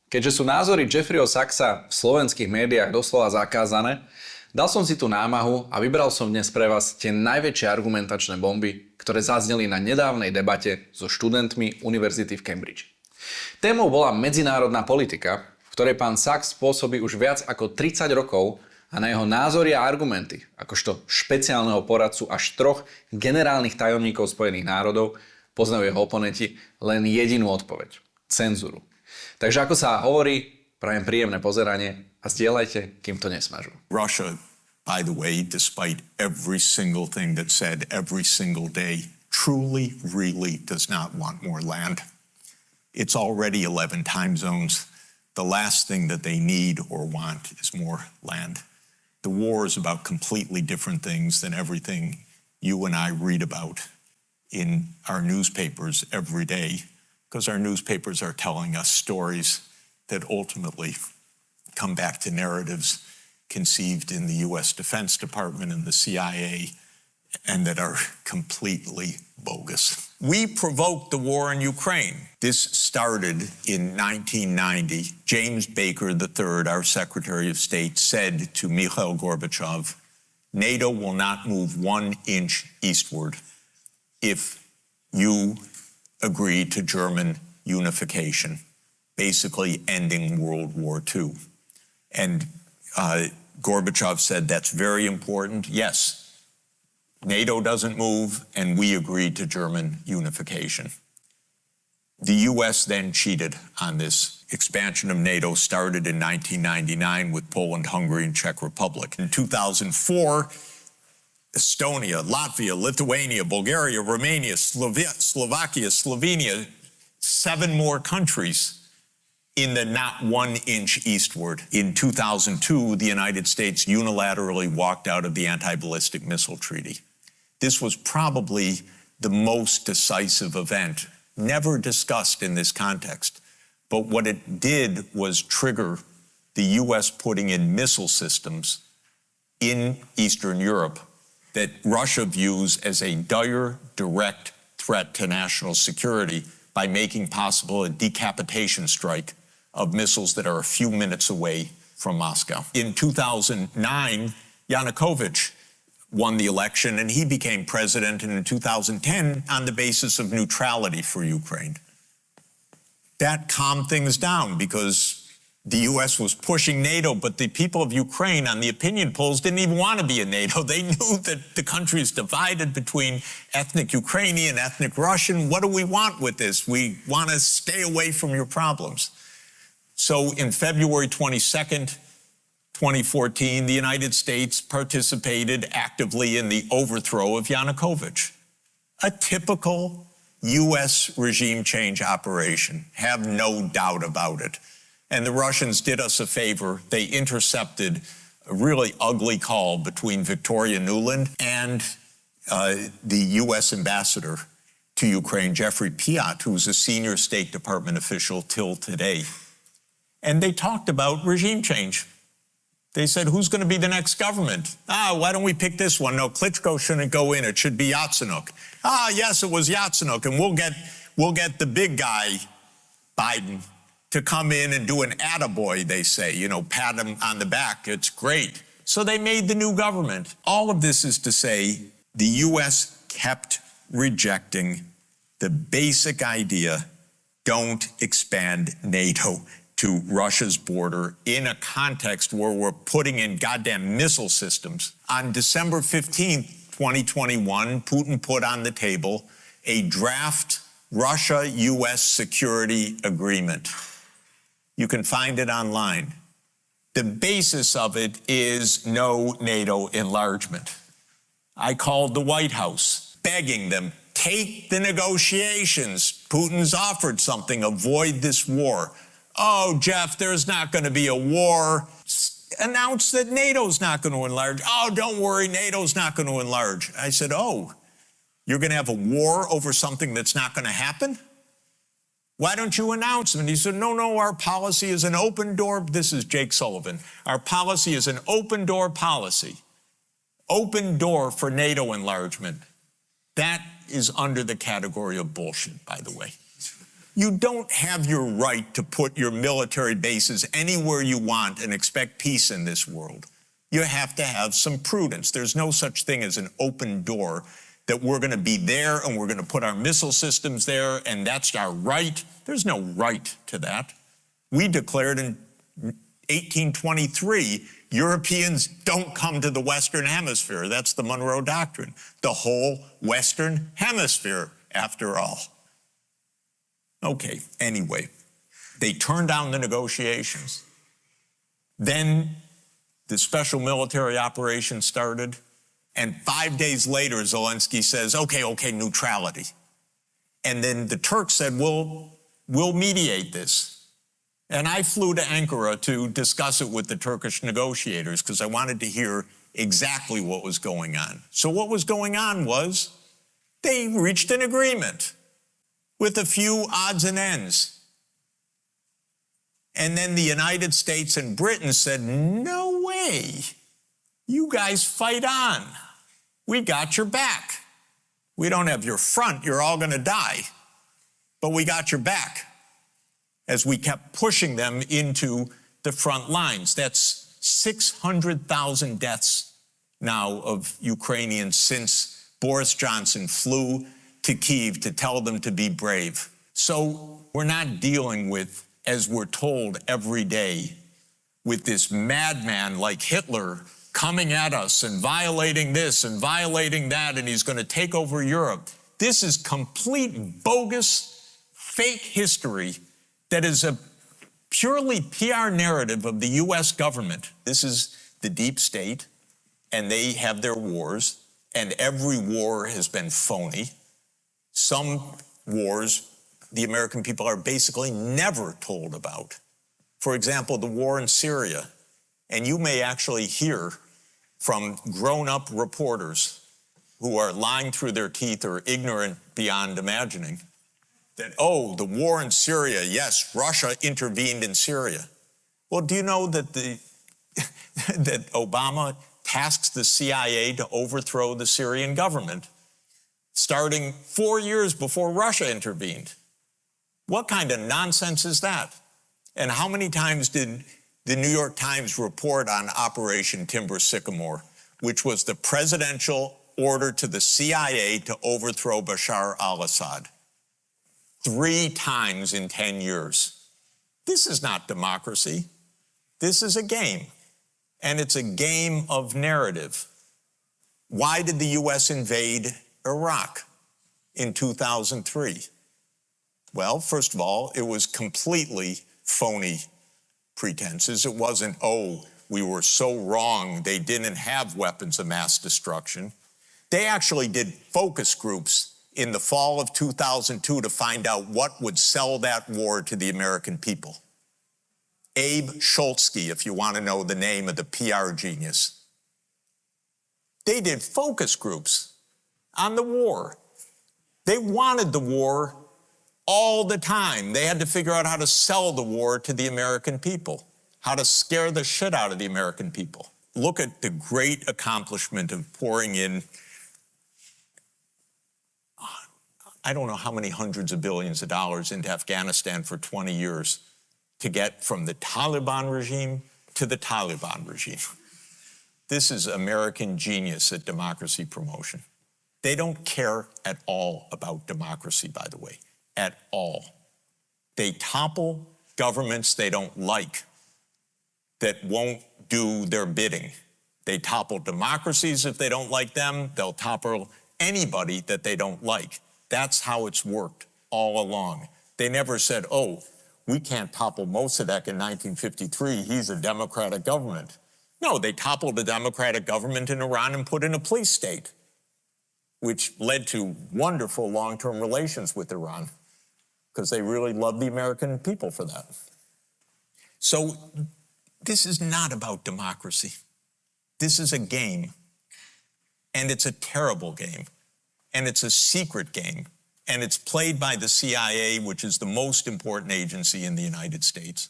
Keďže sú názory Jeffreyho Sachsa v slovenských médiách doslova zakázané, dal som si tú námahu a vybral som dnes pre vás tie najväčšie argumentačné bomby, ktoré zazneli na nedávnej debate so študentmi Univerzity v Cambridge. Témou bola medzinárodná politika, v ktorej pán Sachs pôsobí už viac ako 30 rokov a na jeho názory a argumenty, akožto špeciálneho poradcu až 3 generálnych tajomníkov Spojených národov, poznajú jeho oponenti len jedinú odpoveď – cenzúru. Takže ako sa hovorí, prajem príjemné pozeranie a zdieľajte, kým to nesmažu. Russia, by the way, despite every single thing that's said every single day, truly, really does not want more land. It's already 11 time zones. The last thing that they need or want is more land. The war is about completely different things than everything you and I read about in our newspapers every day, because our newspapers are telling us stories that ultimately come back to narratives conceived in the U.S. Defense Department and the CIA, and that are completely bogus. We provoked the war in Ukraine. This started in 1990. James Baker III, our Secretary of State, said to Mikhail Gorbachev, NATO will not move 1 inch eastward if you agree to German unification, basically ending World War II. And Gorbachev said, that's very important. Yes, NATO doesn't move, and we agreed to German unification. The U.S. then cheated on this. Expansion of NATO started in 1999 with Poland, Hungary, and Czech Republic. In 2004, Estonia, Latvia, Lithuania, Bulgaria, Romania, Slovakia, Slovenia, 7 more countries in the not 1 inch eastward. In 2002, the United States unilaterally walked out of the Anti-Ballistic Missile Treaty. This was probably the most decisive event, never discussed in this context. But what it did was trigger the U.S. putting in missile systems in Eastern Europe that Russia views as a dire, direct threat to national security by making possible a decapitation strike of missiles that are a few minutes away from Moscow. In 2009, Yanukovych won the election and he became president in 2010 on the basis of neutrality for Ukraine. That calmed things down because the U.S. was pushing NATO, but the people of Ukraine on the opinion polls didn't even want to be in NATO. They knew that the country is divided between ethnic Ukrainian, ethnic Russian. What do we want with this? We want to stay away from your problems. So in February 22nd, 2014, the United States participated actively in the overthrow of Yanukovych. A typical U.S. regime change operation, have no doubt about it. And the Russians did us a favor. They intercepted a really ugly call between Victoria Nuland and the U.S. ambassador to Ukraine, Jeffrey Piat, who's a senior State Department official till today. And they talked about regime change. They said, who's going to be the next government? Why don't we pick this one? No, Klitschko shouldn't go in. It should be Yatsenyuk. Yes, it was Yatsenyuk, and we'll get the big guy, Biden, to come in and do an attaboy, they say, pat him on the back. It's great. So they made the new government. All of this is to say the U.S. kept rejecting the basic idea, don't expand NATO to Russia's border in a context where we're putting in goddamn missile systems. On December 15th, 2021, Putin put on the table a draft Russia-U.S. security agreement. You can find it online. The basis of it is no NATO enlargement. I called the White House, begging them, take the negotiations. Putin's offered something, avoid this war. Oh, Jeff, there's not going to be a war. Announce that NATO's not going to enlarge. Oh, don't worry, NATO's not going to enlarge. I said, oh, you're going to have a war over something that's not going to happen? Why don't you announce them? And he said, no, our policy is an open door. This is Jake Sullivan. Our policy is an open door policy. Open door for NATO enlargement. That is under the category of bullshit, by the way. You don't have your right to put your military bases anywhere you want and expect peace in this world. You have to have some prudence. There's no such thing as an open door that we're going to be there and we're going to put our missile systems there and that's our right. There's no right to that. We declared in 1823, Europeans don't come to the Western Hemisphere. That's the Monroe Doctrine. The whole Western Hemisphere, after all. Okay, anyway, they turned down the negotiations. Then the special military operation started, and 5 days later, Zelensky says, okay, neutrality. And then the Turks said, we'll mediate this. And I flew to Ankara to discuss it with the Turkish negotiators because I wanted to hear exactly what was going on. So what was going on was they reached an agreement with a few odds and ends. And then the United States and Britain said, no way, you guys fight on. We got your back. We don't have your front, you're all gonna die, but we got your back. As we kept pushing them into the front lines. That's 600,000 deaths now of Ukrainians since Boris Johnson flew to Kyiv to tell them to be brave. So we're not dealing with, as we're told every day, with this madman like Hitler coming at us and violating this and violating that, and he's going to take over Europe. This is complete bogus, fake history that is a purely PR narrative of the U.S. government. This is the deep state, and they have their wars, and every war has been phony. Some wars the American people are basically never told about. For example, the war in Syria. And you may actually hear from grown-up reporters who are lying through their teeth or ignorant beyond imagining that, oh, the war in Syria, yes, Russia intervened in Syria. Well, do you know that that Obama tasked the CIA to overthrow the Syrian government, starting 4 years before Russia intervened? What kind of nonsense is that? And how many times did the New York Times report on Operation Timber Sycamore, which was the presidential order to the CIA to overthrow Bashar al-Assad? 3 times in 10 years. This is not democracy. This is a game. And it's a game of narrative. Why did the U.S. invade Iraq in 2003? Well, first of all, it was completely phony pretenses. It wasn't, oh, we were so wrong, they didn't have weapons of mass destruction. They actually did focus groups in the fall of 2002 to find out what would sell that war to the American people. Abe Schultzky, if you want to know the name of the PR genius. They did focus groups on the war. They wanted the war all the time. They had to figure out how to sell the war to the American people, how to scare the shit out of the American people. Look at the great accomplishment of pouring in I don't know how many hundreds of billions of dollars into Afghanistan for 20 years to get from the Taliban regime to the Taliban regime. This is American genius at democracy promotion. They don't care at all about democracy, by the way, at all. They topple governments they don't like that won't do their bidding. They topple democracies if they don't like them. They'll topple anybody that they don't like. That's how it's worked all along. They never said, oh, we can't topple Mossadegh in 1953. He's a democratic government. No, they toppled the democratic government in Iran and put in a police state, which led to wonderful long-term relations with Iran because they really loved the American people for that. So this is not about democracy. This is a game, and it's a terrible game. And it's a secret game, and it's played by the CIA, which is the most important agency in the United States.